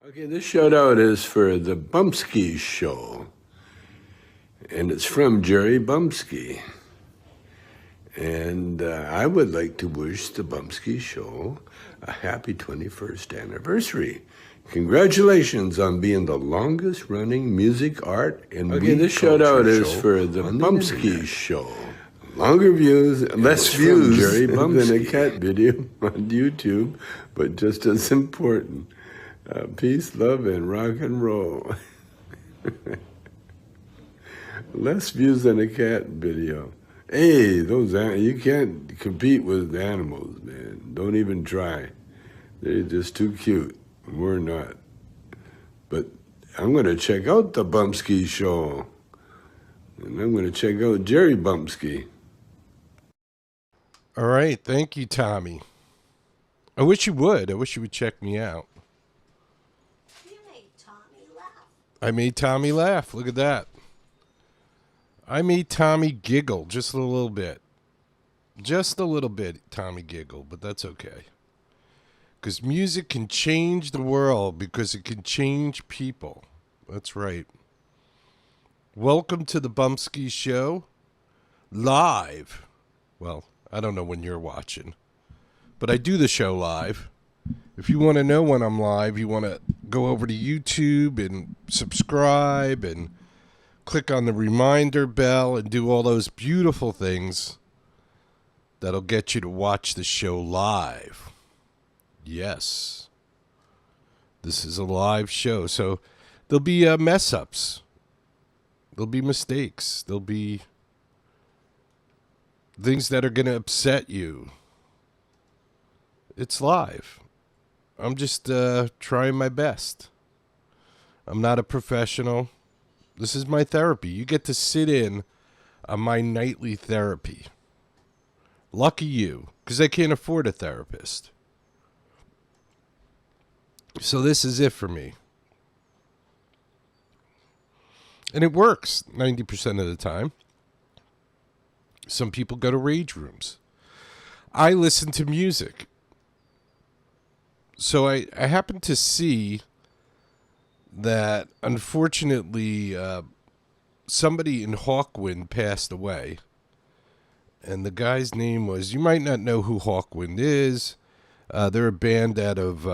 Okay, this shout out is for the Bumpskey show, and it's from Jerry Bumpskey. And I would like to wish the Bumpskey show a happy 21st anniversary. Congratulations on being the longest running music, art, and this shout out is for the Bumpskey show. Longer views, less views Jerry than a cat video on YouTube, but just as important. Peace, love, and rock and roll. Less views than a cat video. Hey, you can't compete with animals, man. Don't even try. They're just too cute. We're not. But I'm going to check out the Bumpskey show. And I'm going to check out Jerry Bumpskey. All right. Thank you, Tommy. I wish you would. I wish you would check me out. You made Tommy laugh. I made Tommy laugh. Look at that. I made Tommy giggle just a little bit. Just a little bit, Tommy giggle, but that's okay. Because music can change the world because it can change people. That's right. Welcome to the Bumpskey Show. Live. Well, I don't know when you're watching, but I do the show live. If you want to know when I'm live, you want to go over to YouTube and subscribe and click on the reminder bell and do all those beautiful things that'll get you to watch the show live. Yes. This is a live show, so there'll be mess-ups. There'll be mistakes. There'll be things that are going to upset you. It's live. I'm just trying my best. I'm not a professional. This is my therapy. You get to sit in on my nightly therapy. Lucky you, because I can't afford a therapist. So this is it for me. And it works 90% of the time. Some people go to rage rooms. I listen to music. So I happen to see that, unfortunately, somebody in Hawkwind passed away. And the guy's name was, you might not know who Hawkwind is. They're a band out of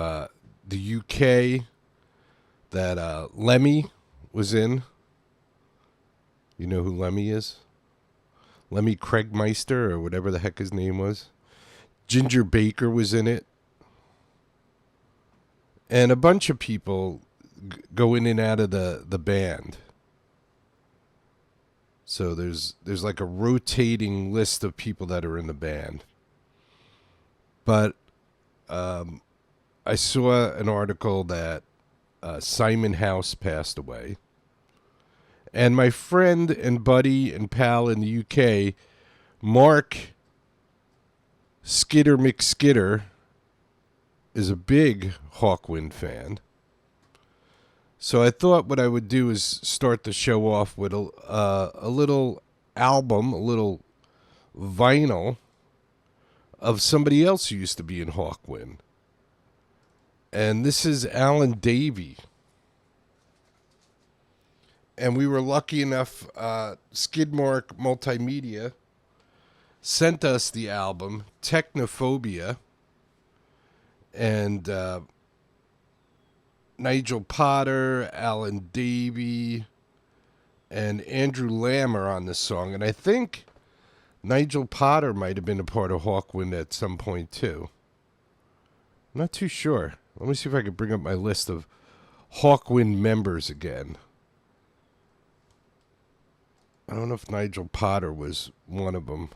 the UK that Lemmy was in. You know who Lemmy is? Lemmy Craigmeister, or whatever the heck his name was. Ginger Baker was in it. And a bunch of people go in and out of the band. So there's like a rotating list of people that are in the band. But I saw an article that Simon House passed away. And my friend and buddy and pal in the UK, Mark Skitter McSkitter, is a big Hawkwind fan. So I thought what I would do is start the show off with a little album, a little vinyl of somebody else who used to be in Hawkwind. And this is Alan Davey. And we were lucky enough, Skidmark Multimedia sent us the album, Technophobia. And Nigel Potter, Alan Davey, and Andrew Lamb are on this song. And I think Nigel Potter might have been a part of Hawkwind at some point, too. I'm not too sure. Let me see if I can bring up my list of Hawkwind members again. I don't know if Nigel Potter was one of them.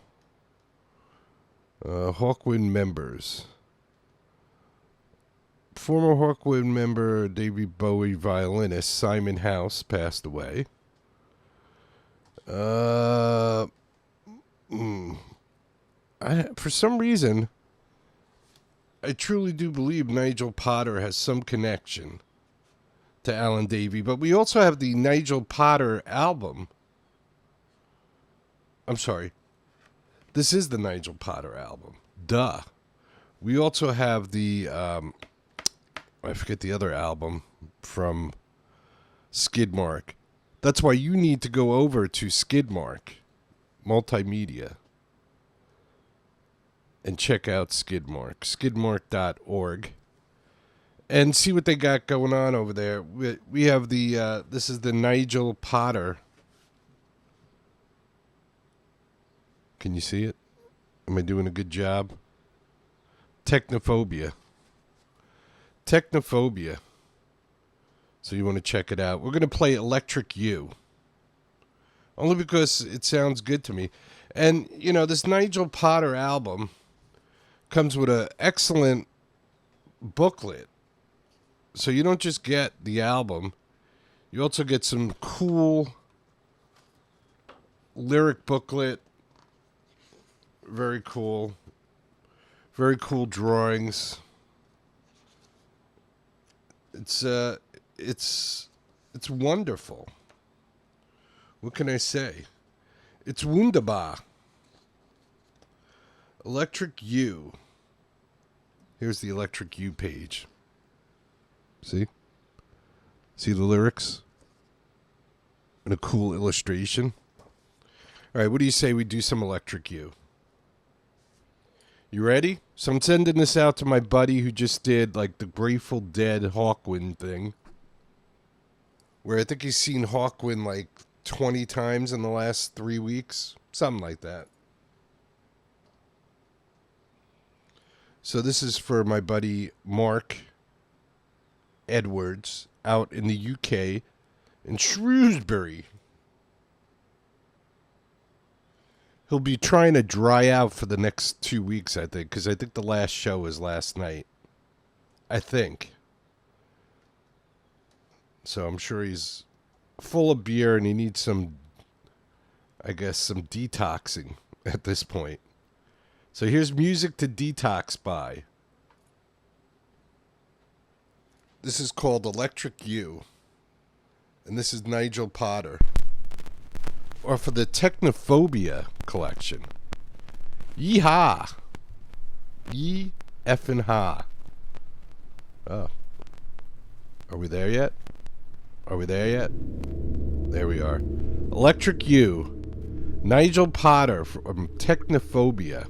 Hawkwind members. Former Hawkwind member, David Bowie violinist Simon House passed away. For some reason, I truly do believe Nigel Potter has some connection to Alan Davey. But we also have the Nigel Potter album. I'm sorry. This is the Nigel Potter album. Duh. We also have the... I forget the other album, from Skidmark. That's why you need to go over to Skidmark Multimedia and check out Skidmark, skidmark.org, and see what they got going on over there. We have this is the Nigel Potter. Can you see it? Am I doing a good job? Technophobia. So you want to check it out. We're going to play Electric You. Only because it sounds good to me. And, you know, this Nigel Potter album comes with an excellent booklet. So you don't just get the album. You also get some cool lyric booklet. Very cool. Very cool drawings. It's wonderful. What can I say? It's wunderbar. Electric U. Here's the Electric U page. See? See the lyrics? And a cool illustration. All right, what do you say we do some Electric U? You ready? So I'm sending this out to my buddy who just did like the Grateful Dead Hawkwind thing. Where I think he's seen Hawkwind like 20 times in the last 3 weeks. Something like that. So this is for my buddy Mark Edwards out in the UK in Shrewsbury. He'll be trying to dry out for the next 2 weeks, I think, because I think the last show was last night. I think. So I'm sure he's full of beer and he needs some, I guess, some detoxing at this point. So here's music to detox by. This is called Electric U. And this is Nigel Potter. Or for the Technophobia collection. Yeehaw! Yee effing ha. Oh. Are we there yet? Are we there yet? There we are. Electric U. Nigel Potter from Technophobia.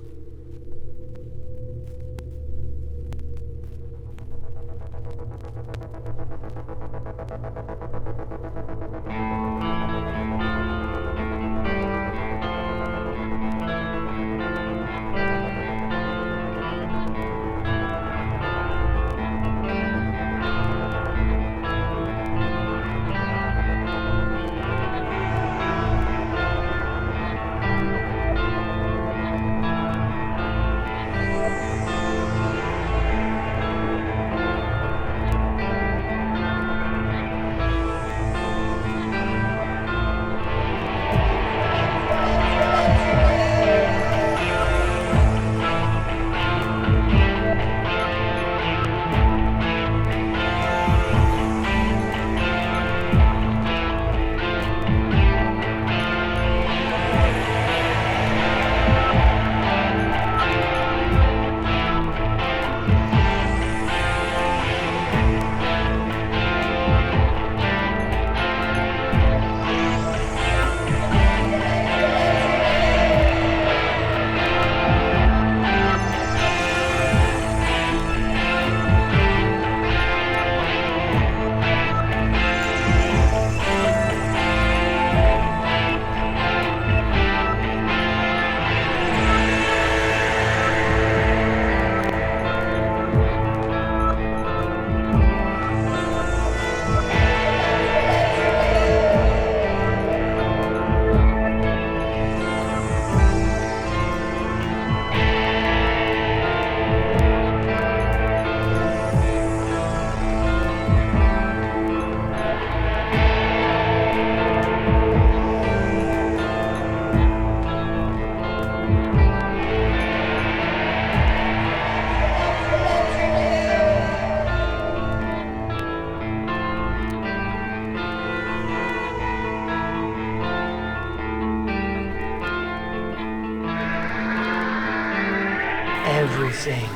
Everything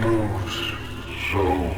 moves so slow.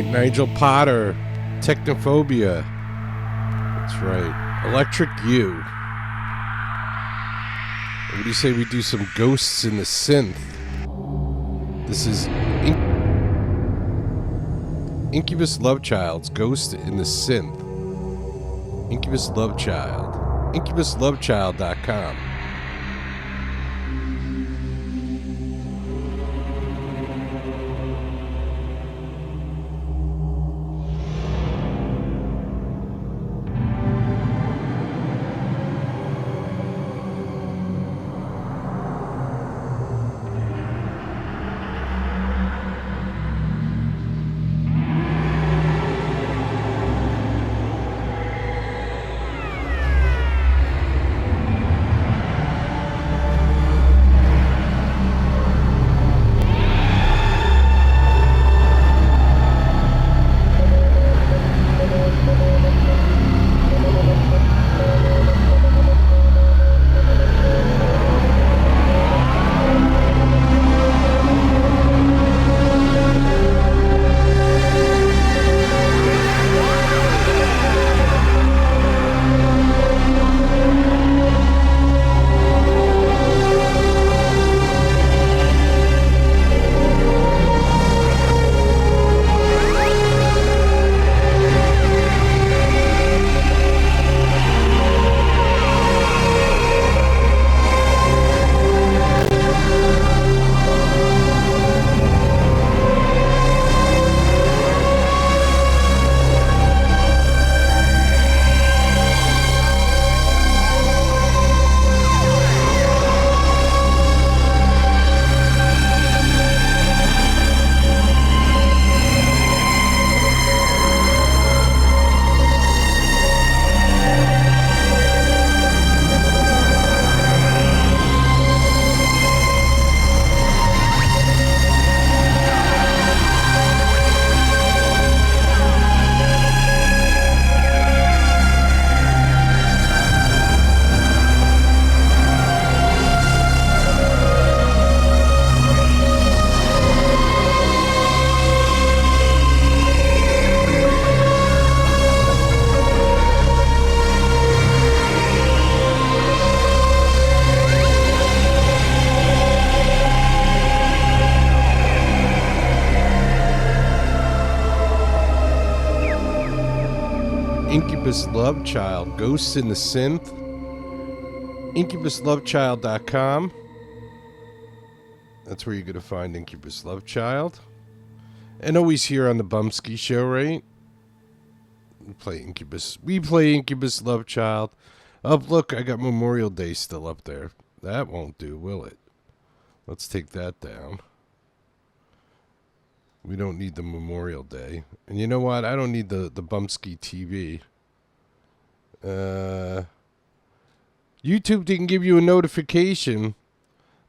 right, Nigel Potter, Technophobia. That's right. Electric U. What do you say we do some Ghosts in the Synth? This is Incubus Love Child's Ghost in the Synth. Incubus Love Child. IncubusLoveChild.com. Incubus Love Child, Ghosts in the Synth, IncubusLoveChild.com. That's where you're going to find Incubus Love Child. And always here on the Bumpskey Show, right? We play Incubus Love Child. Oh, look, I got Memorial Day still up there. That won't do, will it? Let's take that down. We don't need the Memorial Day. And you know what? I don't need the Bumpskey TV. YouTube didn't give you a notification.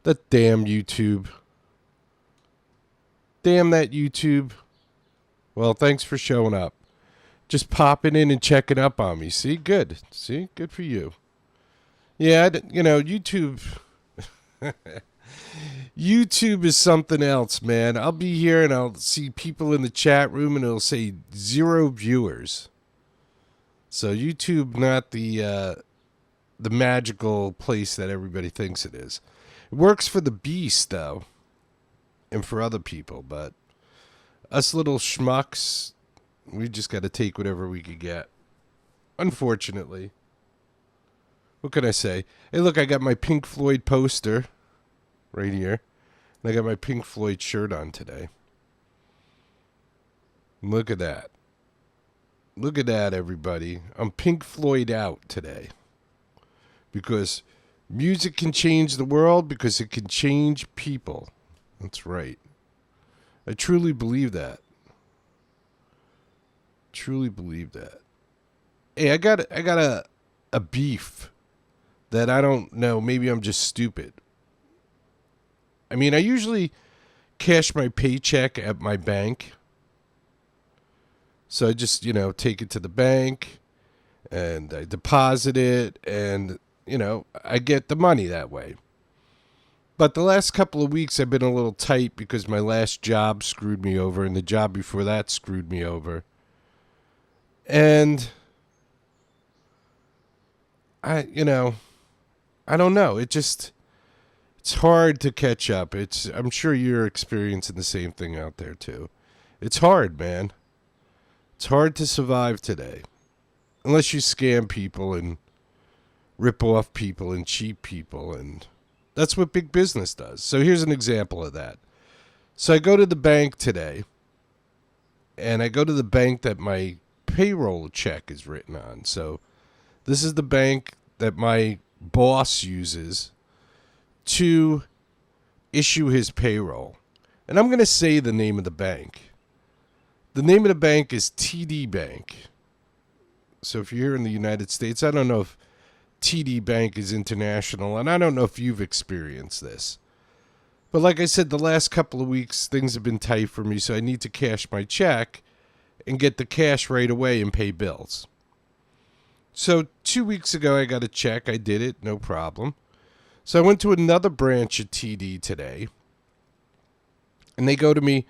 That damn YouTube. Damn that YouTube. Well, thanks for showing up. Just popping in and checking up on me. See? Good. See? Good for you. Yeah, YouTube... YouTube is something else, man. I'll be here and I'll see people in the chat room and it'll say 0 viewers. So YouTube, not the magical place that everybody thinks it is. It works for the beast, though, and for other people. But us little schmucks, we just got to take whatever we could get. Unfortunately. What can I say? Hey, look, I got my Pink Floyd poster right here. And I got my Pink Floyd shirt on today. Look at that. Look at that, everybody. I'm Pink Floyd out today. Because music can change the world because it can change people. That's right. I truly believe that. Truly believe that. Hey, I got a beef that I don't know. Maybe I'm just stupid. I mean, I usually cash my paycheck at my bank. So I just, take it to the bank and I deposit it and, I get the money that way. But the last couple of weeks I've been a little tight because my last job screwed me over and the job before that screwed me over. And I don't know. It's hard to catch up. I'm sure you're experiencing the same thing out there too. It's hard, man. It's hard to survive today. Unless you scam people and rip off people and cheat people, and that's what big business does. So here's an example of that. So I go to the bank today, and I go to the bank that my payroll check is written on. So this is the bank that my boss uses to issue his payroll. And I'm going to say the name of the bank. The name of the bank is TD Bank. So if you're here in the United States, I don't know if TD Bank is international, and I don't know if you've experienced this. But like I said, the last couple of weeks, things have been tight for me, so I need to cash my check and get the cash right away and pay bills. So 2 weeks ago, I got a check. I did it, no problem. So I went to another branch at TD today, and they go to me,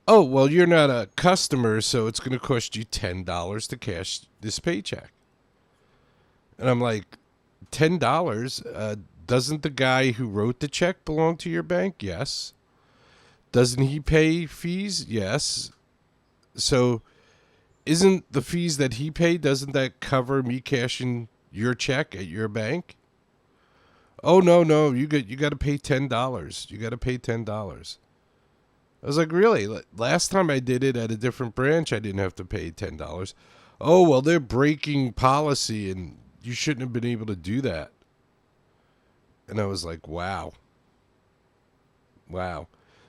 oh, well, you're not a customer, so it's going to cost you $10 to cash this paycheck. And I'm like, $10? Doesn't the guy who wrote the check belong to your bank? Yes. Doesn't he pay fees? Yes. So isn't the fees that he paid, doesn't that cover me cashing your check at your bank? Oh, no, you got to pay $10. You got to pay $10. I was like, really? Last time I did it at a different branch, I didn't have to pay $10. Oh, well, they're breaking policy, and you shouldn't have been able to do that. And I was like, wow.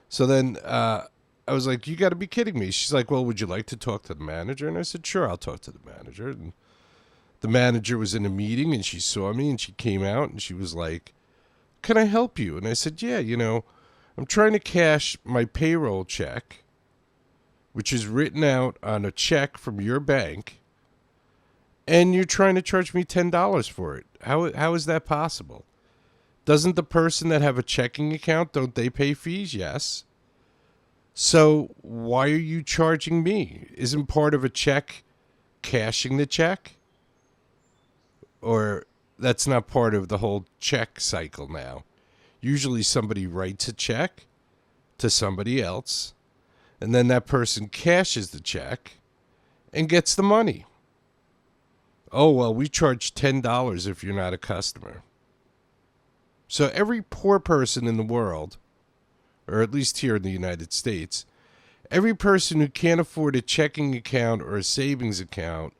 So then I was like, you got to be kidding me. She's like, well, would you like to talk to the manager? And I said, sure, I'll talk to the manager. And the manager was in a meeting, and she saw me, and she came out, and she was like, can I help you? And I said, yeah, I'm trying to cash my payroll check, which is written out on a check from your bank, and you're trying to charge me $10 for it. How is that possible? Doesn't the person that have a checking account, don't they pay fees? Yes. So why are you charging me? Isn't part of a check cashing the check? Or that's not part of the whole check cycle now. Usually somebody writes a check to somebody else, and then that person cashes the check and gets the money. Oh, well, we charge $10 if you're not a customer. So every poor person in the world, or at least here in the United States, every person who can't afford a checking account or a savings account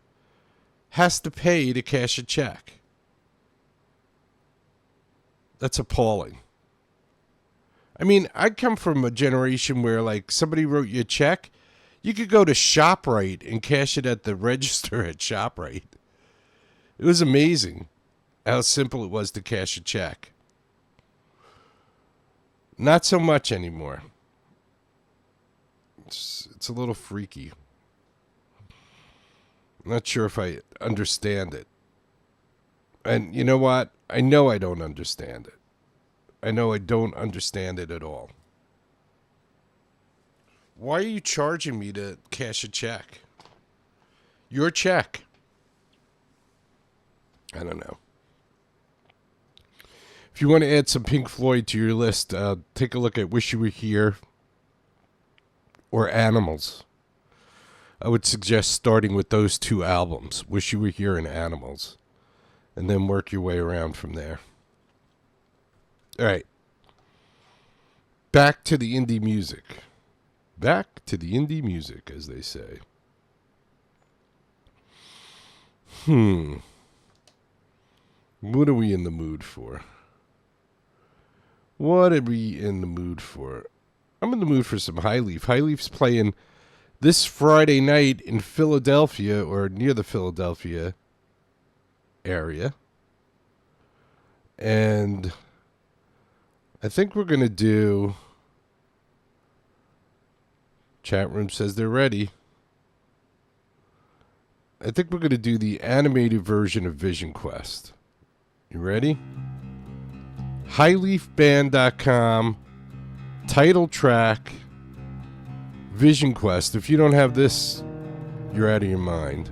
has to pay to cash a check. That's appalling. I mean, I come from a generation where, like, somebody wrote you a check, you could go to ShopRite and cash it at the register at ShopRite. It was amazing how simple it was to cash a check. Not so much anymore. It's a little freaky. I'm not sure if I understand it. And you know what? I know I don't understand it. I know I don't understand it at all. Why are you charging me to cash a check? Your check. I don't know. If you want to add some Pink Floyd to your list, take a look at Wish You Were Here or Animals. I would suggest starting with those two albums, Wish You Were Here and Animals, and then work your way around from there. All right. Back to the indie music. Back to the indie music, as they say. What are we in the mood for? What are we in the mood for? I'm in the mood for some High Leaf. High Leaf's playing this Friday night in Philadelphia, or near the Philadelphia area. And I think we're going to do... Chat room says they're ready. I think we're going to do the animated version of Vision Quest. You ready? highleafband.com, title track, Vision Quest. If you don't have this, you're out of your mind.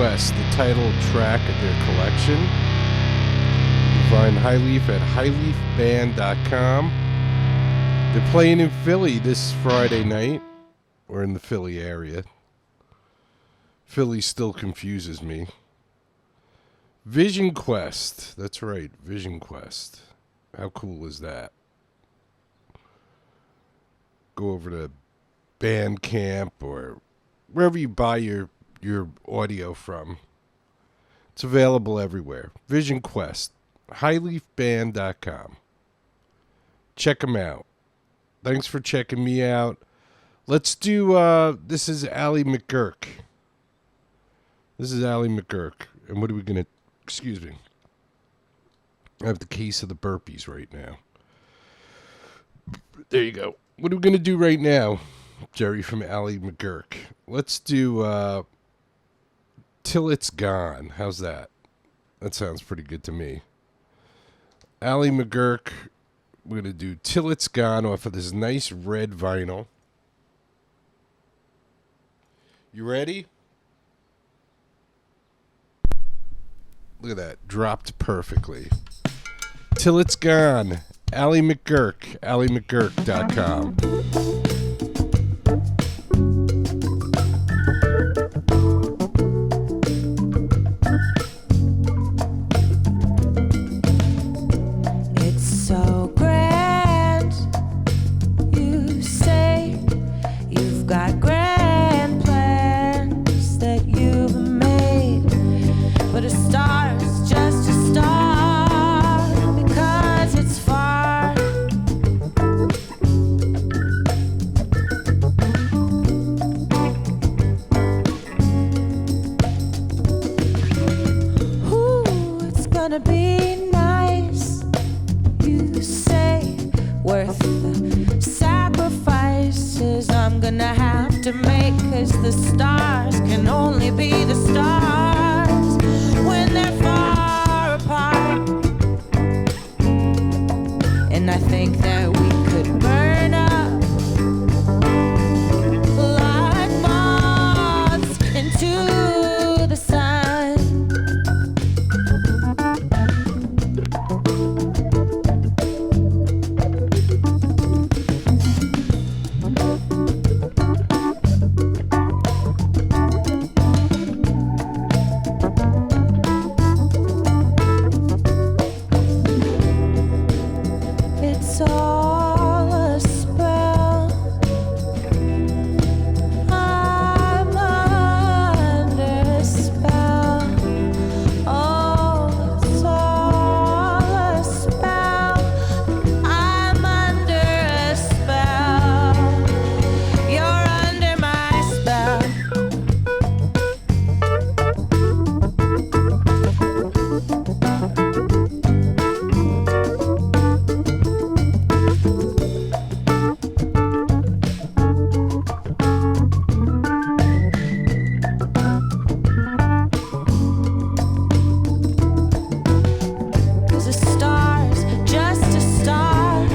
Quest, the title track of their collection. You can find High Leaf at highleafband.com. They're playing in Philly this Friday night, or in the Philly area. Philly still confuses me. Vision Quest. That's right, Vision Quest. How cool is that? Go over to Bandcamp or wherever you buy your audio from. It's available everywhere. Vision Quest. highleafband.com. Check them out. Thanks for checking me out. Let's do, this is Ally McGurk. This is Ally McGurk. And what are we going to, excuse me. I have the case of the burpees right now. There you go. What are we going to do right now, Jerry from Ally McGurk? Let's do Till It's Gone. How's that? That sounds pretty good to me. Ally McGurk, we're going to do Till It's Gone off of this nice red vinyl. You ready? Look at that. Dropped perfectly. Till It's Gone. Ally McGurk. AllieMcGurk.com. It's so grand. You say you've got grand plans that you've made, but a star is just a star because it's far. Ooh, it's gonna be nice, you say, worth the sacrifices I'm gonna have to make, 'cause the stars can only be the stars when they're far apart. And I think that we could burn up like moths into the sun. It's all a spell. I'm under a spell. Oh, it's all a spell. I'm under a spell. You're under my spell. Cause a star's just a star,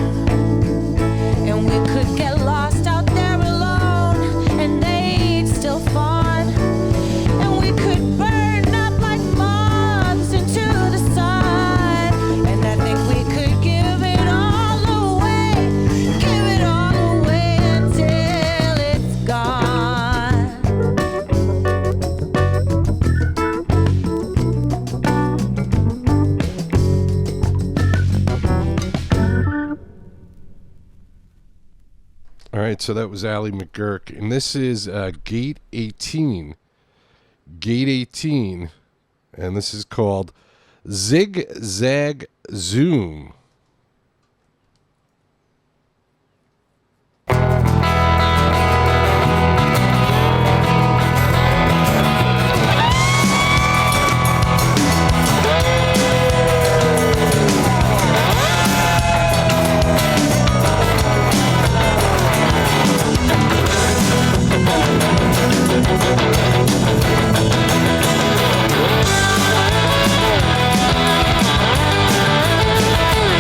and we could get lost out there alone, and they'd still fawn, and we could burn up like moths into the sun. And I think we could give it all away until it's gone. All right, so that was Ally McGurk, and this is Gate 18. Gate 18, and this is called Zig Zag Zoom. It's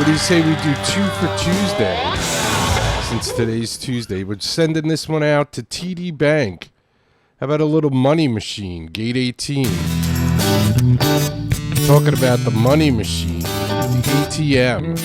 What do you say we do 2 for Tuesday? Since today's Tuesday, we're sending this one out to TD Bank. How about a little money machine, Gate 18? Talking about the money machine, the ATM.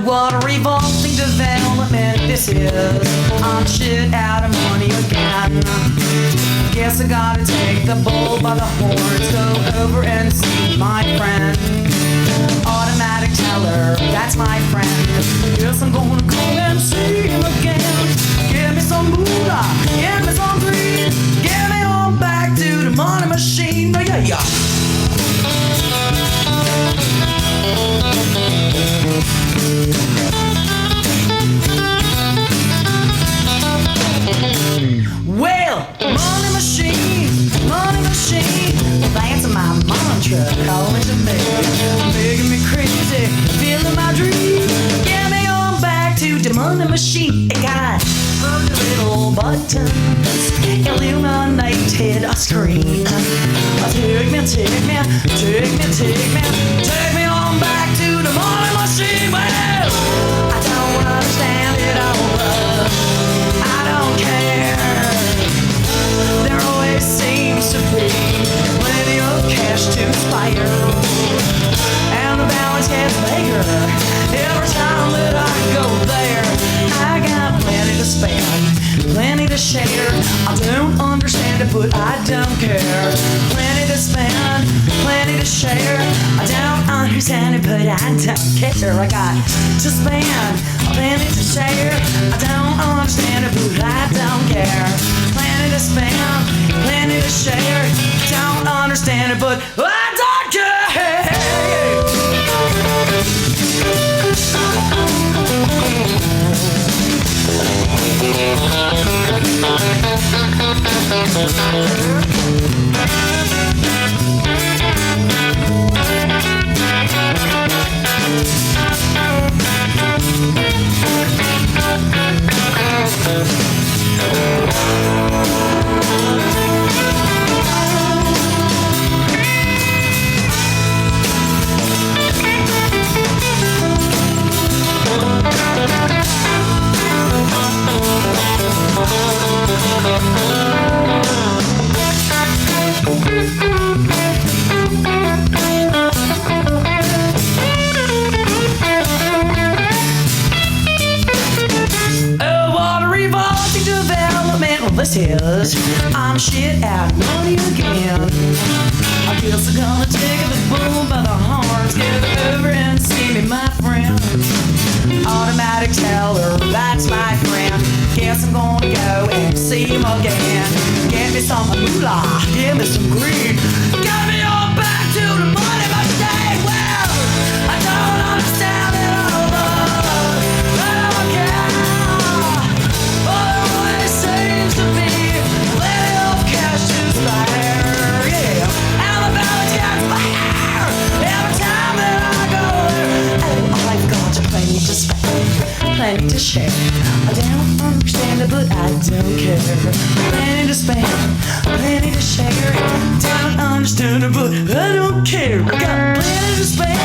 What a revolting development this is. I'm shit out of money again. Guess I gotta take the bull by the horns, go over and see my friend. Automatic teller, that's my friend. Guess I'm gonna call and see him again. Give me some moolah, give me some green. Get me on back to the money machine. Oh, yeah, yeah. Well, money machine, that's my mantra, calling to me, making me crazy, feeling my dream. Get me on back to the money machine. It got little buttons, illuminated a screen. Take me on back to the money machine. Well, I don't understand it all, but I don't care. There always seems to be plenty of cash to spare, and the balance gets bigger every time that I go there. I got plenty to spend, plenty to share. I don't understand it, but I don't care. Plenty to spend, plenty to share. I don't understand it, but I don't care. I got to spend, plenty to share. I don't understand it, but I don't care. Plenty to spend, plenty to share. Don't understand it, but I don't care. This is, I'm shit out money again. I guess I'm gonna take the bull by the horns, get over and see me, my friend. Automatic teller, that's my friend. Guess I'm gonna go and see him again. Get me some moolah, give me some green. Get me on back to the money machine. Well, I don't understand it all, but I don't care. Always seems to be plenty of cash to spare, yeah. And the balance gets bigger every time that I go there. Oh, I've got plenty to spend, plenty to share. I don't understand it, but I don't care. Plenty to spend, plenty to share. Don't understand it, but I don't care. I got plenty to spend,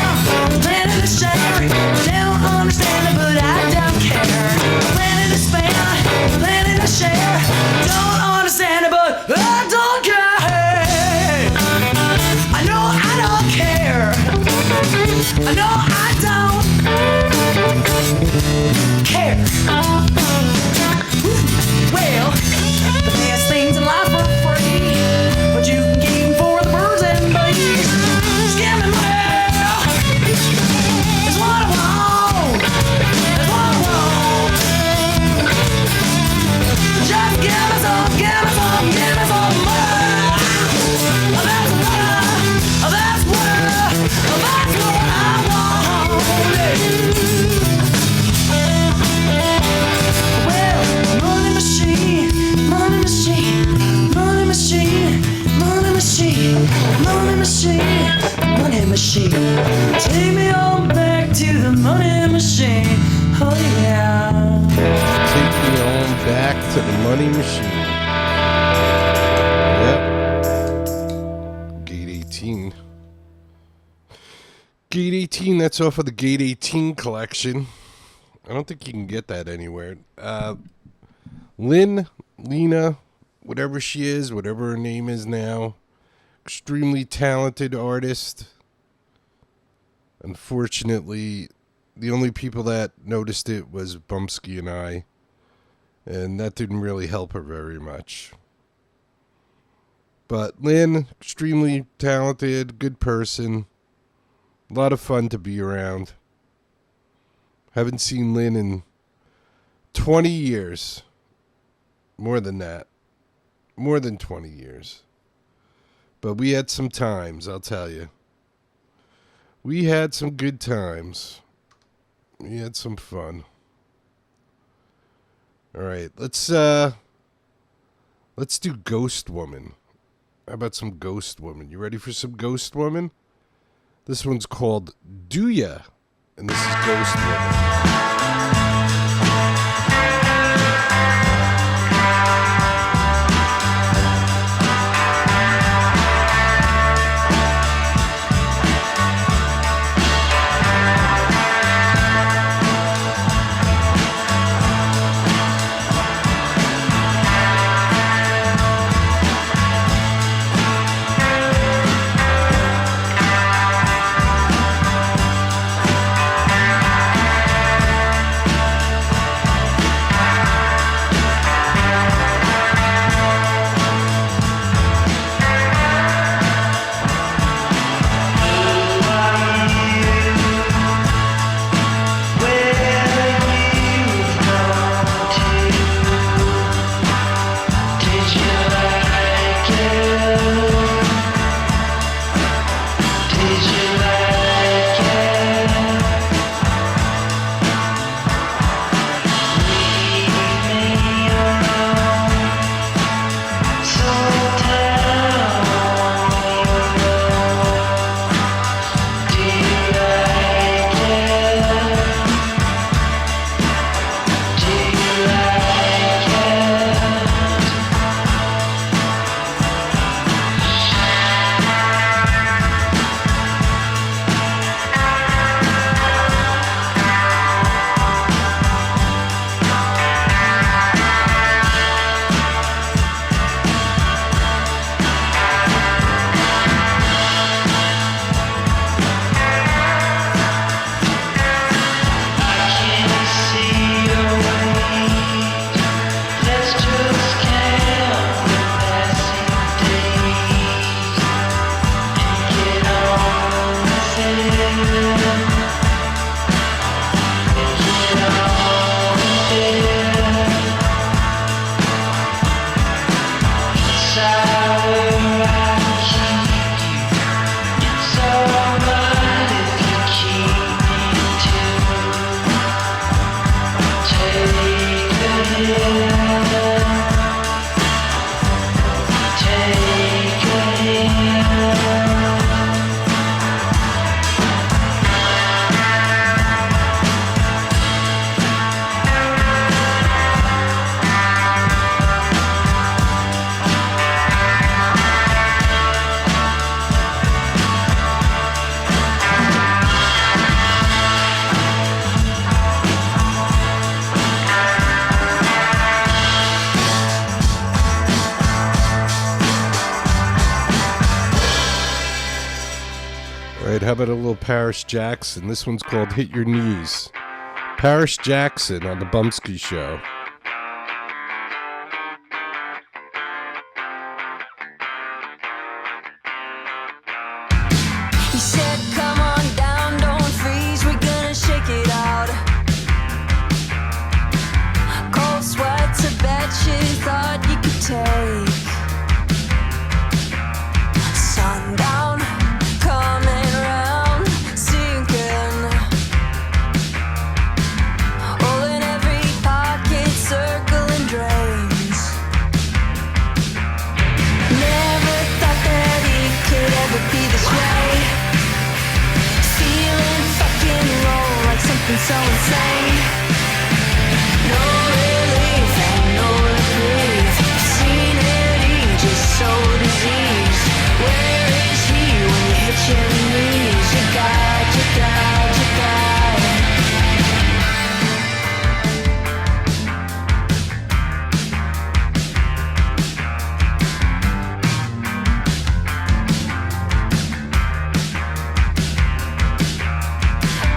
plenty to share. Don't understand it, but I don't care. Plenty to spend, plenty to share. Don't understand it, but I don't care. I know I don't care. I know I don't care. Well, the best things in life are free, but you can keep them for the birds and bees. Just give me money. It's what I want. It's what I want. Well, money machine, money machine, money machine, money machine, money machine, money machine. Take me on back to the money machine. Oh yeah. Take me on back to the money machine. Yep. Gate 18. Gate 18, that's off of the Gate 18 collection. I don't think you can get that anywhere. Lena, whatever she is, whatever her name is now, extremely talented artist. Unfortunately, the only people that noticed it was Bumpskey and I, and that didn't really help her very much. But Lynn, extremely talented, good person, a lot of fun to be around. Haven't seen Lynn in 20 years. More than that. More than 20 years. But we had some times, I'll tell you. We had some good times. We had some fun. All right, let's do Ghost Woman. How about some Ghost Woman? You ready for some Ghost Woman? This one's called Do Ya? And this is Ghost Woman. How about a little Paris Jackson? This one's called Hit Your Knees. Paris Jackson on the Bumpskey Show. He said, come on down, don't freeze, we're gonna shake it out. Cold sweats, I bet you thought you could take. Sundown, coming round, sinking. something so insane. No relief and no reprieve. Seen it, he just so diseased. Where is he when you hit your knees? You got, you got, you got.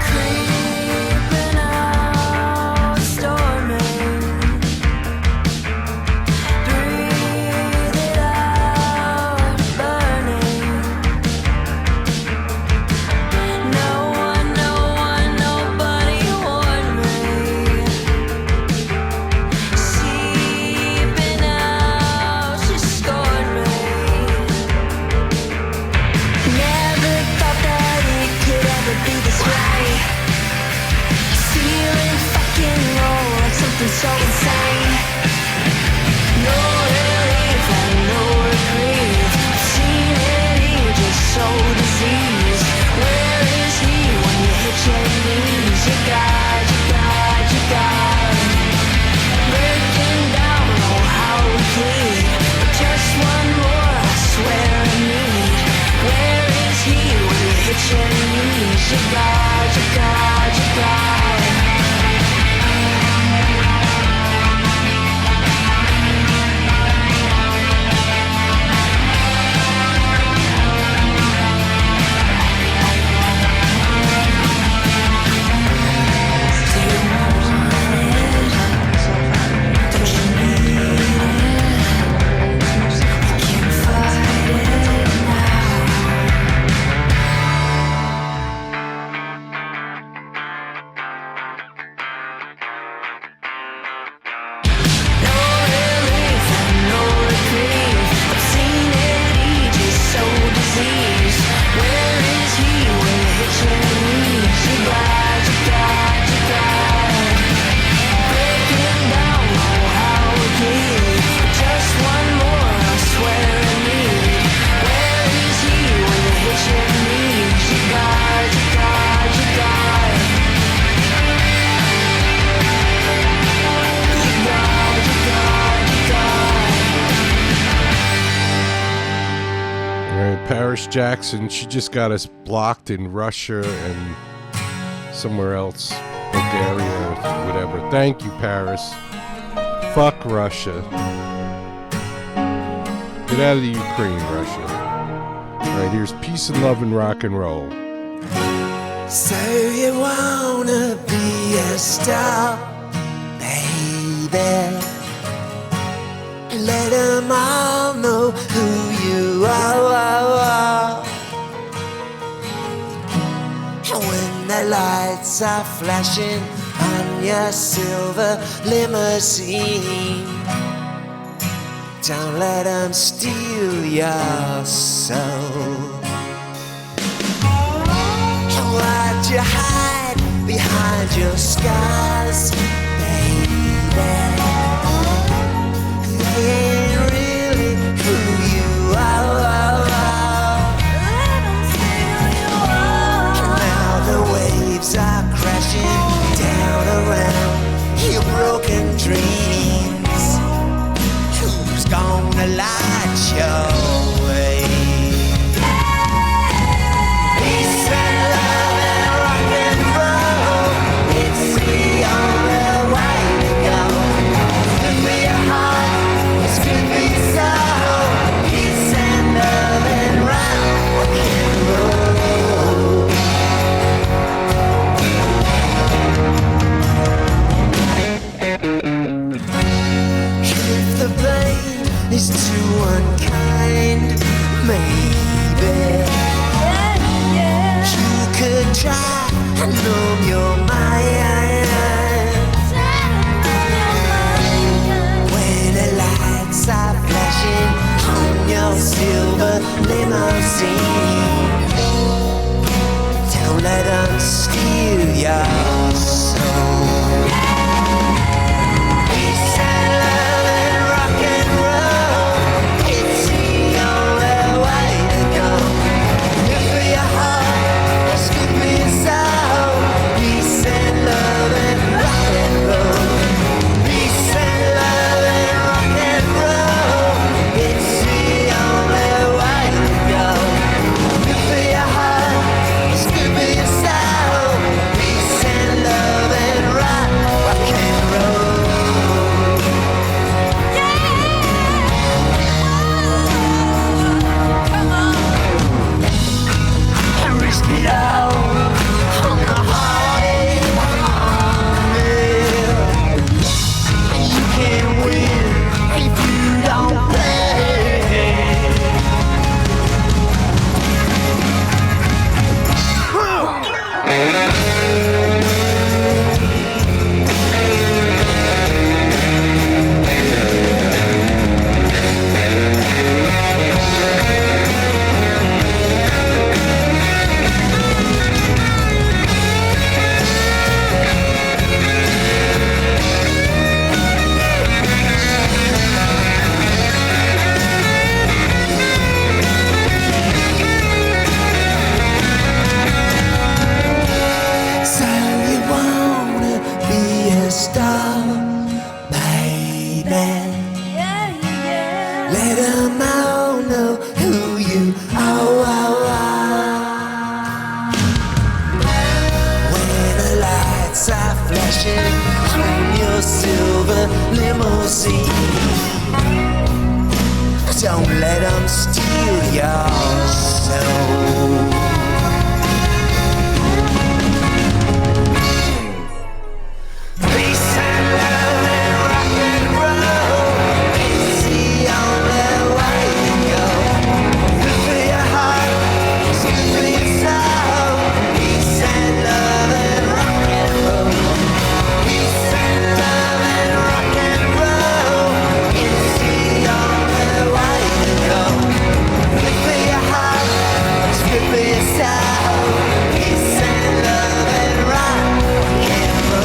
Creeping out, storming. Breathe it out, burning. No one, nobody warned me. Seeping out, she scorned me. Never thought that it could ever be this way. Feeling fucking low like something so insane. No relief and no reprieve. Seen it, he just so diseased. Where is he when you hit your knees? You got, you got, you got. Breaking down, oh how we plead. But just one more, I swear I need. Where is he when you hit your knees? You got, you got, you got. Do you want it? Don't you need it? I can't fight it now. No relief and no reprieve. I've seen it, he just so diseased. Where is he when you hit your knees? You got, you got, you got. Breaking down, oh how we bleed. Just one more, I swear I need. Where is he when you hit your knees? You got, you got, you got. You got, you got, you got. All right, Paris Jackson, she just got us blocked in Russia and somewhere else, Bulgaria, whatever. Thank you, Paris. Fuck Russia. Get out of the Ukraine, Russia. All right, here's Peace and Love and Rock and Roll. So you wanna be a star, baby? Let them all know who you are. And when the lights are flashing on your silver limousine, don't let them steal your soul. And why'd you hide behind your scars, baby? They ain't really who you are. Now the waves are crashing down around your broken dreams. Who's gonna light your way? Peace and love and rock and roll. It's the only way to go. Good for your heart, it's good for your soul. Peace and love and rock and roll. If the blame is too unkind, maybe you could try and numb your mind. When the lights are flashing on your silver limousine, don't let them steal your soul. Peace and love and rock and roll. It's the only way to go. Good for your heart, it's good for your soul. lights are flashing from your silver limousine. Don't let them steal your soul. Peace and love and rock and roll, it's the only way to go. Good for your heart, it's good for your soul. Peace and love and rock and roll. Peace and love and rock and roll, it's the only way to go. Good for your heart, it's good for your soul. Peace and love and rock and roll.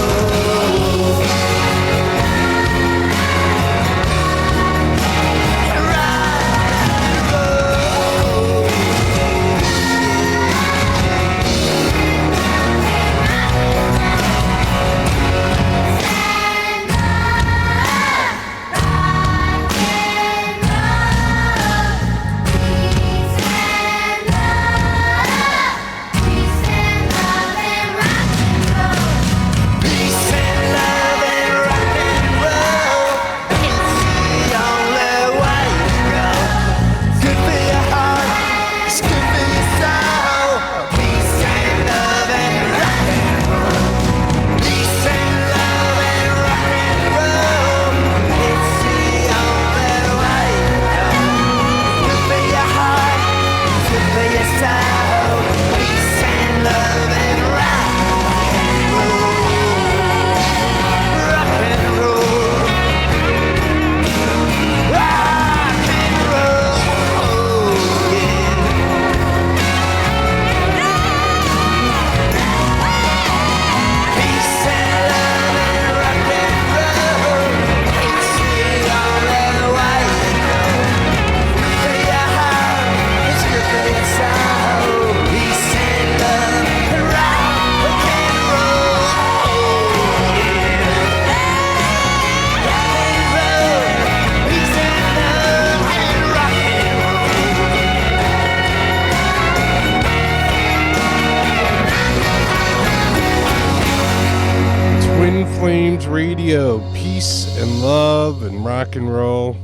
Twin Flames Radio, peace and love and rock and roll.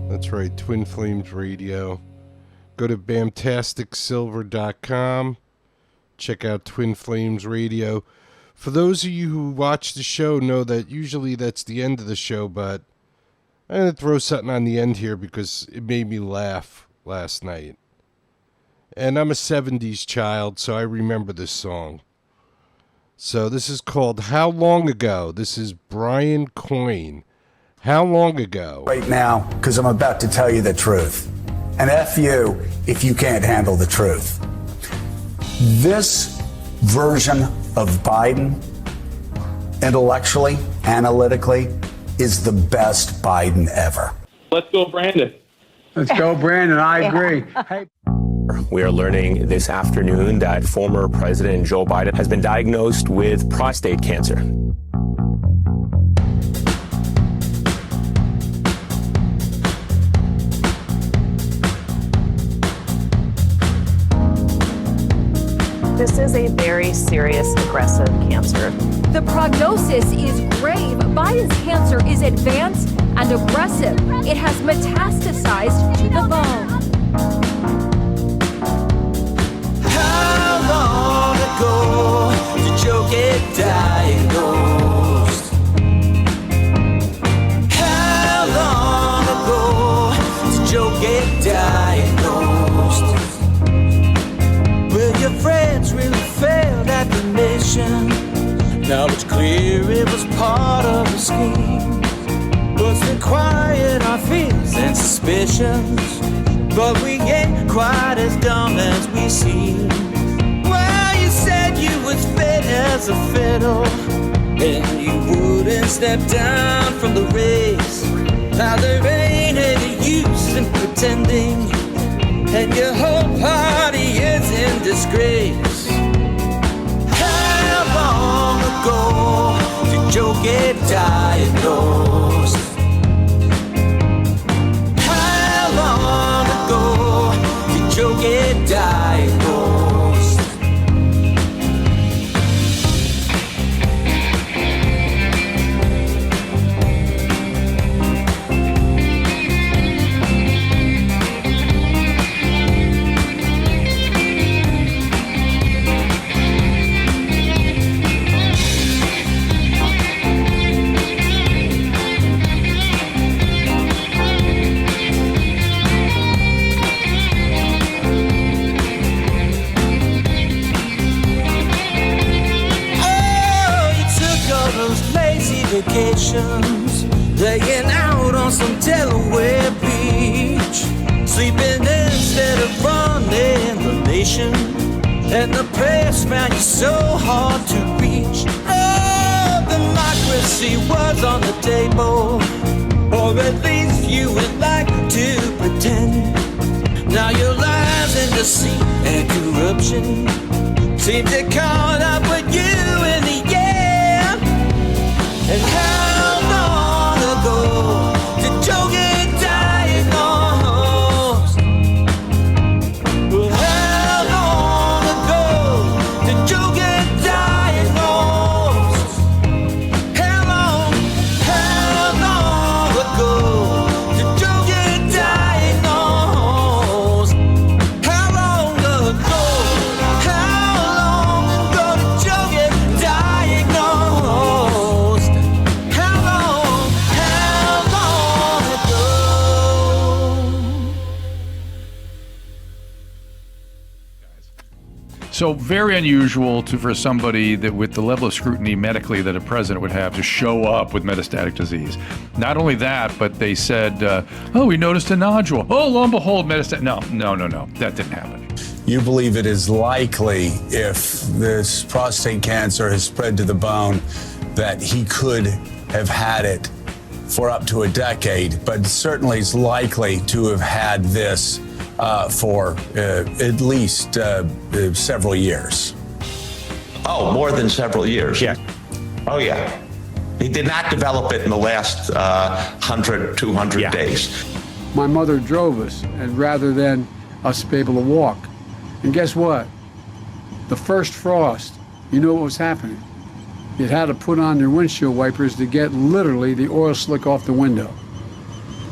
That's right, Twin Flames Radio. Go to bamtasticsilver.com. Check out Twin Flames Radio. For those of you who watch the show know that usually that's the end of the show, but I'm going to throw something on the end here because it made me laugh last night. And I'm a 70s child, so I remember this song. So this is called How Long Ago. This is Brian Coyne. How long ago? Right now, because I'm about to tell you the truth. And F you if you can't handle the truth. This version of Biden, intellectually, analytically, is the best Biden ever. Let's go, Brandon. Let's go, Brandon. I agree. Hey. We are learning this afternoon that former President Joe Biden has been diagnosed with prostate cancer. This is a very serious, aggressive cancer. The prognosis is grave. Biden's cancer is advanced and aggressive. It has metastasized to the bone. How long ago did Joe get diagnosed? How long ago did Joe get diagnosed? Well, your friends really failed at the mission. Now it's clear it was part of the scheme. What's been quiet our fears and suspicions, but we ain't quite as dumb as we seem. Well, you said you was fit as a fiddle, and you wouldn't step down from the race. Now there ain't any use in pretending, and your whole party is in disgrace. How long ago did Joe get diagnosed? How long ago did Joe get diagnosed? vacations, laying out on some Delaware beach, sleeping instead of running the nation, and the press found you so hard to reach. Oh, democracy was on the table, or at least you would like to pretend. Now your lies and deceit and corruption seem to caught up with you in the end. And how long ago did Joe get diagnosed? Well, how long ago did Joe get diagnosed? How long ago did Joe get diagnosed? How long ago did Joe get diagnosed? How long ago? So very unusual for somebody that with the level of scrutiny medically that a president would have to show up with metastatic disease. Not only that, but they said, oh, we noticed a nodule. Oh, lo and behold, metastatic. No. That didn't happen. You believe it is likely, if this prostate cancer has spread to the bone, that he could have had it for up to a decade, but certainly it's likely to have had this for at least several years. Oh, more than several years. Yeah. Oh, yeah. He did not develop it in the last 100, 200 days. My mother drove us, and rather than us be able to walk. And guess what? The first frost, you know what was happening? You had to put on their windshield wipers to get literally the oil slick off the window.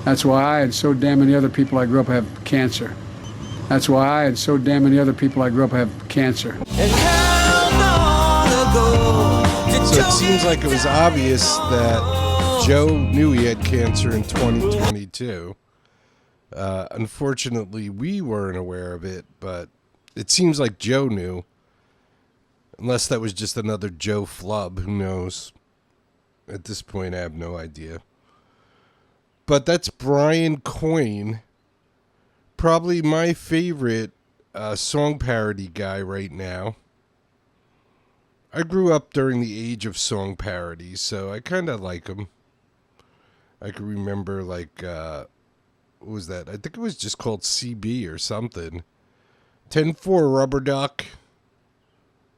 That's why I and so damn many other people I grew up have cancer. That's why I and so damn many other people I grew up have cancer. And how long ago did So Joe it seems like it was obvious that Joe knew he had cancer in 2022. Unfortunately, we weren't aware of it, but it seems like Joe knew. Unless that was just another Joe flub, who knows? At this point, I have no idea. But that's Brian Coyne, probably my favorite song parody guy right now. I grew up during the age of song parodies, so I kind of like him. I can remember, like, what was that? I think it was just called CB or something. 10-4 Rubber Duck.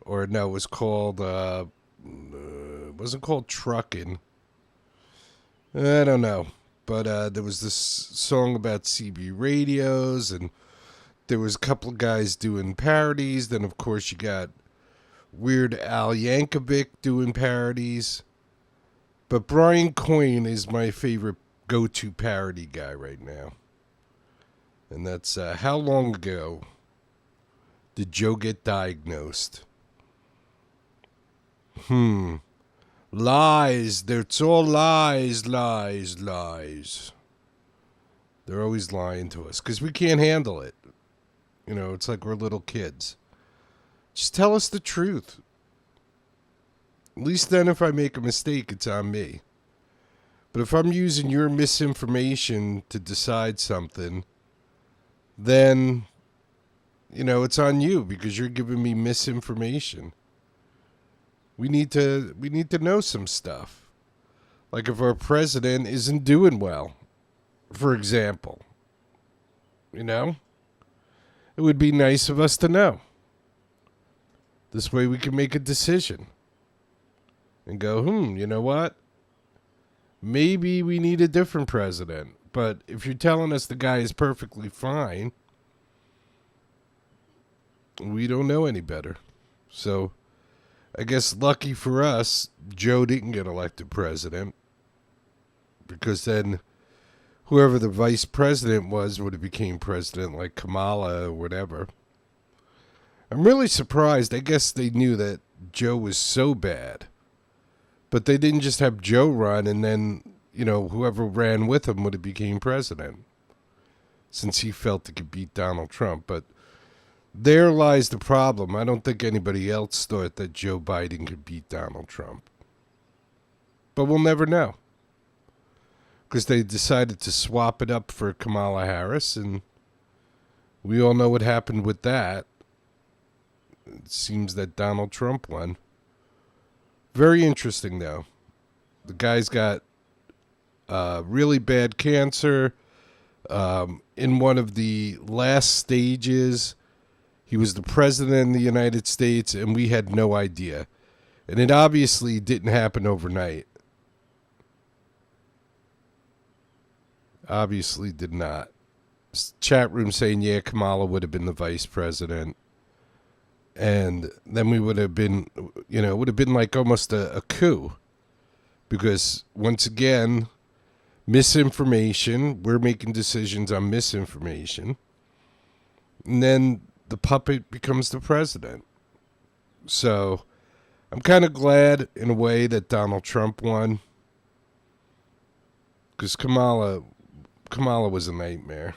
Or no, it was called, it wasn't called Truckin'. I don't know. But there was this song about CB radios, and there was a couple of guys doing parodies. Then, of course, you got Weird Al Yankovic doing parodies. But Brian Coyne is my favorite go-to parody guy right now. And that's how long ago did Joe get diagnosed? Lies. It's all lies, lies, lies. They're always lying to us because we can't handle it. You know, it's like we're little kids. Just tell us the truth. At least then if I make a mistake, it's on me. But if I'm using your misinformation to decide something, then, you know, it's on you because you're giving me misinformation. We need to know some stuff. Like if our president isn't doing well, for example. You know? It would be nice of us to know. This way we can make a decision. And go, you know what? Maybe we need a different president. But if you're telling us the guy is perfectly fine, we don't know any better. So, I guess lucky for us, Joe didn't get elected president. Because then whoever the vice president was would have became president, like Kamala or whatever. I'm really surprised. I guess they knew that Joe was so bad. But they didn't just have Joe run and then, you know, whoever ran with him would have became president. Since he felt he could beat Donald Trump. But there lies the problem. I don't think anybody else thought that Joe Biden could beat Donald Trump. But we'll never know. Because they decided to swap it up for Kamala Harris, and we all know what happened with that. It seems that Donald Trump won. Very interesting, though. The guy's got really bad cancer. In one of the last stages, he was the president of the United States, and we had no idea. And it obviously didn't happen overnight. Obviously did not. Chat room saying, yeah, Kamala would have been the vice president. And then we would have been, it would have been like almost a coup. Because, once again, misinformation. We're making decisions on misinformation. And then the puppet becomes the president. So, I'm kind of glad, in a way, that Donald Trump won. Because Kamala was a nightmare.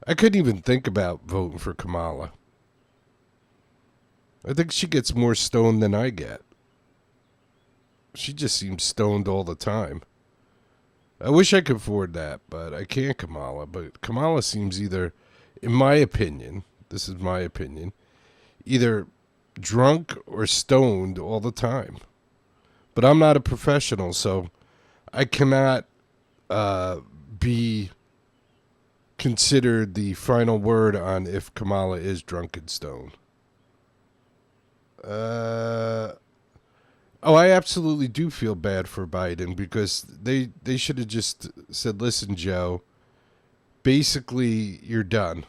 I couldn't even think about voting for Kamala. I think she gets more stoned than I get. She just seems stoned all the time. I wish I could afford that, but I can't, Kamala. But Kamala seems either, in my opinion, this is my opinion, either drunk or stoned all the time. But I'm not a professional, so I cannot be considered the final word on if Kamala is drunk and stoned. I absolutely do feel bad for Biden because they should have just said, listen, Joe, basically you're done.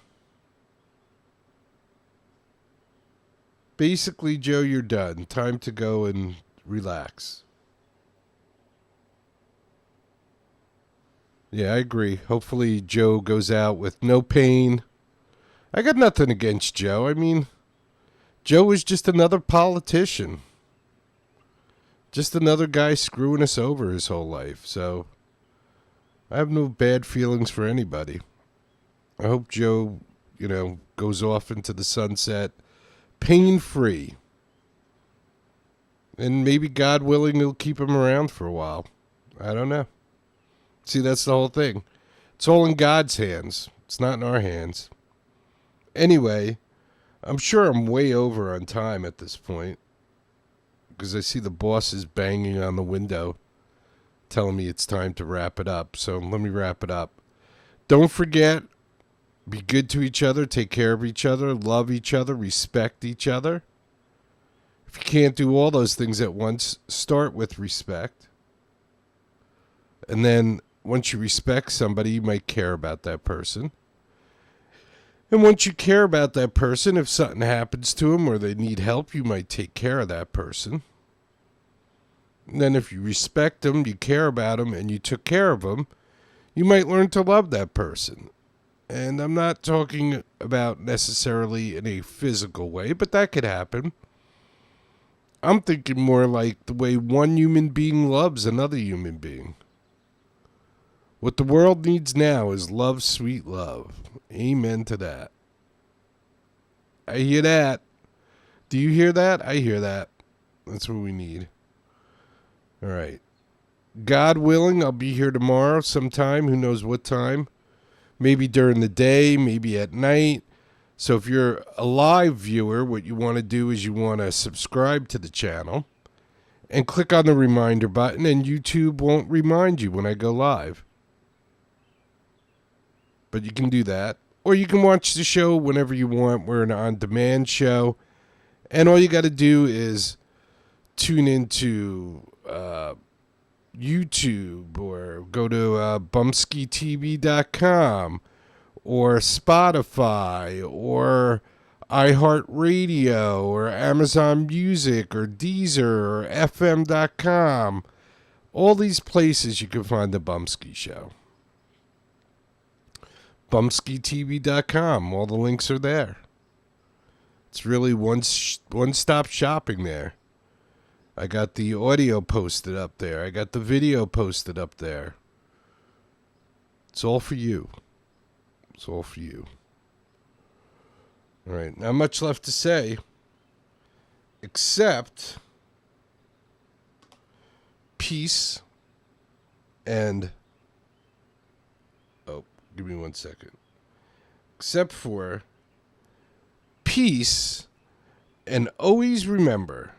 Basically, Joe, you're done. Time to go and relax. Yeah, I agree. Hopefully Joe goes out with no pain. I got nothing against Joe. I mean, Joe is just another politician. Just another guy screwing us over his whole life. So I have no bad feelings for anybody. I hope Joe, goes off into the sunset pain-free. And maybe, God willing, he'll keep him around for a while. I don't know. See, that's the whole thing. It's all in God's hands. It's not in our hands. Anyway, I'm sure I'm way over on time at this point. Because I see the bosses banging on the window telling me it's time to wrap it up. So let me wrap it up. Don't forget, be good to each other, take care of each other, love each other, respect each other. If you can't do all those things at once, start with respect. And then once you respect somebody, you might care about that person. And once you care about that person, if something happens to them or they need help, you might take care of that person. And then if you respect them, you care about them, and you took care of them, you might learn to love that person. And I'm not talking about necessarily in a physical way, but that could happen. I'm thinking more like the way one human being loves another human being. What the world needs now is love, sweet love. Amen to that. I hear that. Do you hear that? I hear that. That's what we need. All right. God willing, I'll be here tomorrow sometime. Who knows what time? Maybe during the day, maybe at night. So if you're a live viewer, what you want to do is you want to subscribe to the channel and click on the reminder button, and YouTube won't remind you when I go live. But you can do that. Or you can watch the show whenever you want. We're an on-demand show. And all you got to do is tune into YouTube or go to bumpskeytv.com or Spotify or iHeartRadio or Amazon Music or Deezer or FM.com. All these places you can find the Bumpskey Show. Bumpskeytv.com. All the links are there. It's really one-stop shopping there. I got the audio posted up there. I got the video posted up there. It's all for you. It's all for you. All right. Not much left to say. Except, peace and give me 1 second. Except for peace and always remember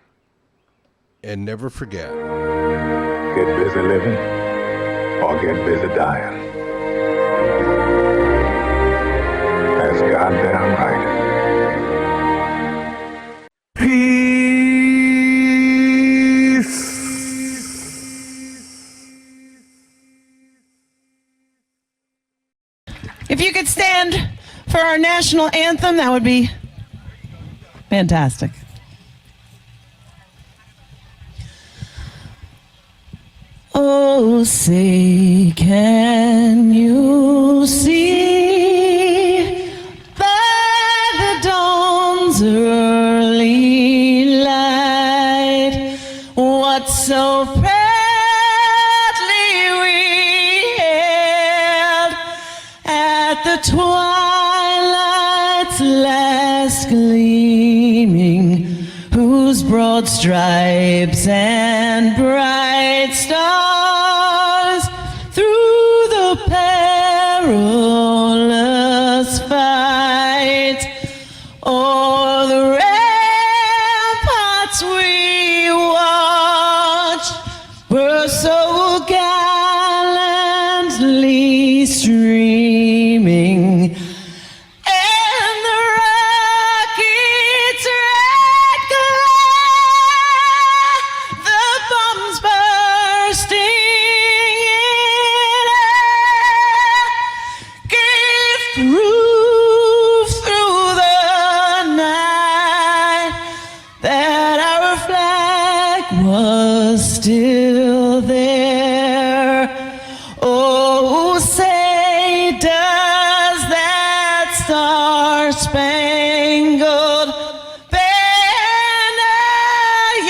and never forget. Get busy living or get busy dying. That's goddamn right. Peace. If you could stand for our national anthem, that would be fantastic. Oh, say, can you see by the dawn's early light what so proudly we hailed at the twilight's last gleaming, whose broad stripes and bright stars through the perilous fight o'er the ramparts we watched were so gallantly streaming. And the rocket's red glare, the bombs bursting in air, gave proof through the night that our flag was still there. Oh, say, does that star-spangled banner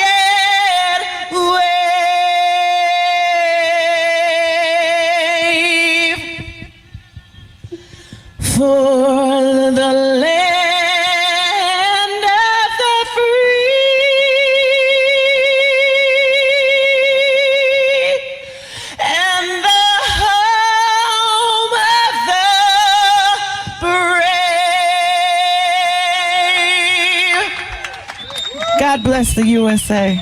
yet wave for the land of the free and the home of the brave? God bless the USA.